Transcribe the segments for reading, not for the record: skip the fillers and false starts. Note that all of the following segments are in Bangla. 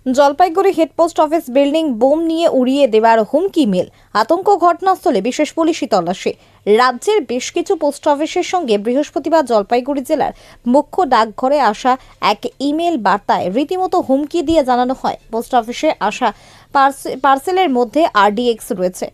Jalpaiguri head post office building bomb নিয়ে উড়িয়ে দেওয়ার হুমকি মেল। আতঙ্ক ঘটনাস্থলে বিশেষ পুলিশি তল্লাশি। রাজ্যের বেশ কিছু পোস্ট অফিসের সঙ্গে বৃহস্পতিবার জলপাইগুড়ি জেলার মুখ্য ডাকঘরে আসা এক ইমেল বার্তায় রীতিমতো হুমকি দিয়ে জানানো হয় পোস্ট অফিসে আসা পার্সেলের মধ্যে আরডিএক্স রয়েছে।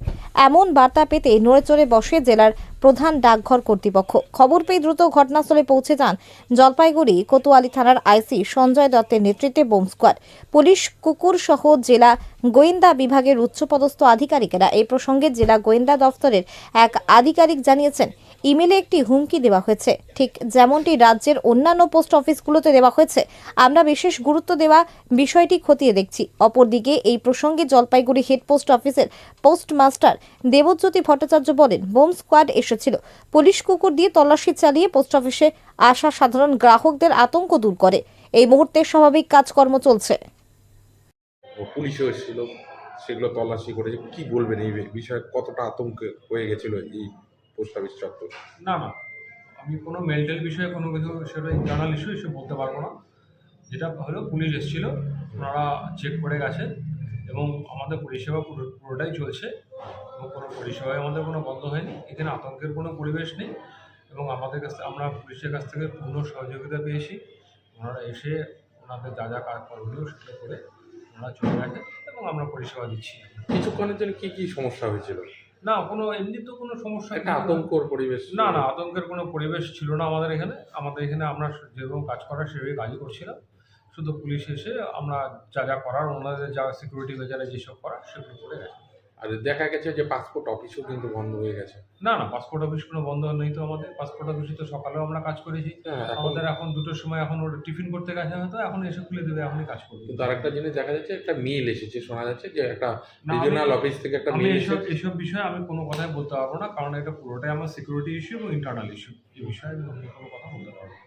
এমন বার্তা পেতে নড়েচড়ে বসে জেলার প্রধান ডাকঘর কর্তৃপক্ষ। খবর পেয়ে দ্রুত ঘটনাস্থলে পৌঁছে যান জলপাইগুড়ি কোতোয়ালি থানার আইসি সঞ্জয় দত্তের নেতৃত্বে বোম স্কোয়াড, পুলিশ, কুকুর সহ জেলা গোয়েন্দা বিভাগের উচ্চপদস্থ আধিকারিকেরা। এই প্রসঙ্গে জেলা গোয়েন্দা দফতরের এক আধিকারিক জানিয়েছেন, ইমেলে একটি হুমকি দেওয়া হয়েছে, ঠিক যেমনটি রাজ্যের অন্যান্য পোস্ট অফিসগুলোতে দেওয়া হয়েছে। আমরা বিশেষ গুরুত্ব দেওয়া বিষয়টি খতিয়ে দেখছি। অপরদিকে এই প্রসঙ্গে জলপাইগুড়ি হেড পোস্ট অফিসের পোস্টমাস্টার দেবজ্যোতি ভট্টাচার্য বলেন, বোম স্কোয়াড এসেছিল, পুলিশ কুকুর দিয়ে তল্লাশি চালিয়ে পোস্ট অফিসে আসা সাধারণ গ্রাহকদের আতঙ্ক দূর করে। এই মুহূর্তে স্বাভাবিক কাজকর্ম চলছে। পুলিশও এসেছিল, সেগুলো তল্লাশি করেছে। কি বলবেন এই বিষয়ে, কতটা আতঙ্ক হয়ে গেছিল এই পোস্ট অফিস চত্বর? না না, আমি কোনো মেন্টাল বিষয়ে কোনো কিছু সেটা ইন্টারনাল ইস্যু এসে বলতে পারবো না। যেটা হলো, পুলিশ এসেছিল, ওনারা চেক করে গেছে এবং আমাদের পরিষেবা পুরোটাই চলছে এবং কোনো পরিষেবায় আমাদের কোনো বন্ধ হয়নি। এখানে আতঙ্কের কোনো পরিবেশ নেই এবং আমাদের কাছ আমরা পুলিশের কাছ থেকে পূর্ণ সহযোগিতা পেয়েছি। ওনারা এসে ওনাদের যা যা কাজ করণীয় সেটা করে ওনারা চলে গেছে এবং আমরা পরিষেবা দিচ্ছি। কিছুক্ষণের জন্য কি সমস্যা হয়েছিল? না, কোনো এমনি তো কোনো সমস্যা একটা ছিল না। আতঙ্কর পরিবেশ? না না, আতঙ্কের কোনো পরিবেশ ছিল না আমাদের এখানে। আমাদের এখানে আমরা যেরকম কাজ করার সেভাবেই কাজই করছিলাম। শুধু পুলিশ এসে আমরা যা যা করার, ওনাদের যা সিকিউরিটি মেজারে যেসব করার সেগুলো করে গেছে। আর দেখা গেছে যে পাসপোর্ট অফিসও কিন্তু বন্ধ হয়ে গেছে। না না, পাসপোর্ট অফিস কোনো বন্ধ নেই তো আমাদের। পাসপোর্ট অফিসে তো সকালেও আমরা কাজ করেছি। হ্যাঁ, আমাদের এখন ২টোর সময় এখন ওরা টিফিন করতে গেছে, হয়তো এখন এসে খুলে দেবে, এখনই কাজ করবে। কিন্তু আরেকটা জিনিস দেখা যাচ্ছে, একটা মেল এসেছে, শোনা যাচ্ছে যে একটা না, রিজিওনাল অফিস থেকে একটা আমি মেল এসব বিষয়ে আমি কোনো কথাই বলতে পারবো না, কারণ এটা পুরোটাই আমার সিকিউরিটি ইস্যু এবং ইন্টারনাল ইস্যু। এই বিষয়ে আমি অন্য কোনো কথা বলতে পারবো না।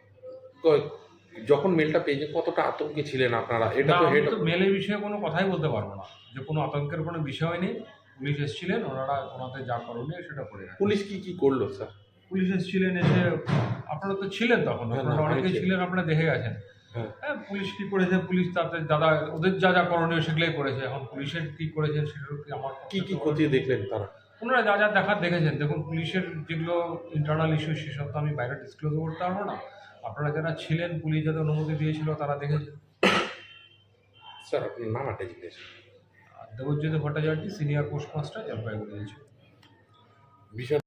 যখন মেলটা পেয়েছে কতটা আতঙ্কে ছিলেন আপনারা? এটা না, তো আমি হেড তো মেলের বিষয়ে কোনো কথাই বলতে পারবো না, যে কোনো আতঙ্কের কোনো বিষয় নেই। পুলিশ এসেছিলেন, ওনারা ওনাদের যা করণীয় সেটা করে গেছেন। পুলিশ কি করলো স্যার? পুলিশ এসেছিলেন, এসে আপনারা তো ছিলেন তখন, হ্যাঁ, আপনারা না, আমি অনেকেই ছিলাম। ছিলেন, আপনারা দেখে গেছেন। হ্যাঁ। হ্যাঁ, পুলিশ কি করেছে, পুলিশ তাদের দাদা ওদের যা যা করণীয় সেগুলোই করেছে। এখন পুলিশের কি করেছেন সেগুলো কি আমার কি খতিয়ে দেখলেন তারা? ওনারা যা যা দেখার দেখেছেন। দেখুন, পুলিশের যেগুলো ইন্টারনাল ইস্যু সেসব তো আমি বাইরে ডিসক্লোজ করতে পারবো না। আপনারা যারা ছিলেন, পুলিশ যাদের অনুমতি দিয়েছিল তারা দেখেছেন। স্যার আপনার নামটা জিজ্ঞেস। আর দেবজ্যোতি ভট্টাচার্য, সিনিয়র পোস্টমাস্টার, জলপাইগুড়ি। বিষয়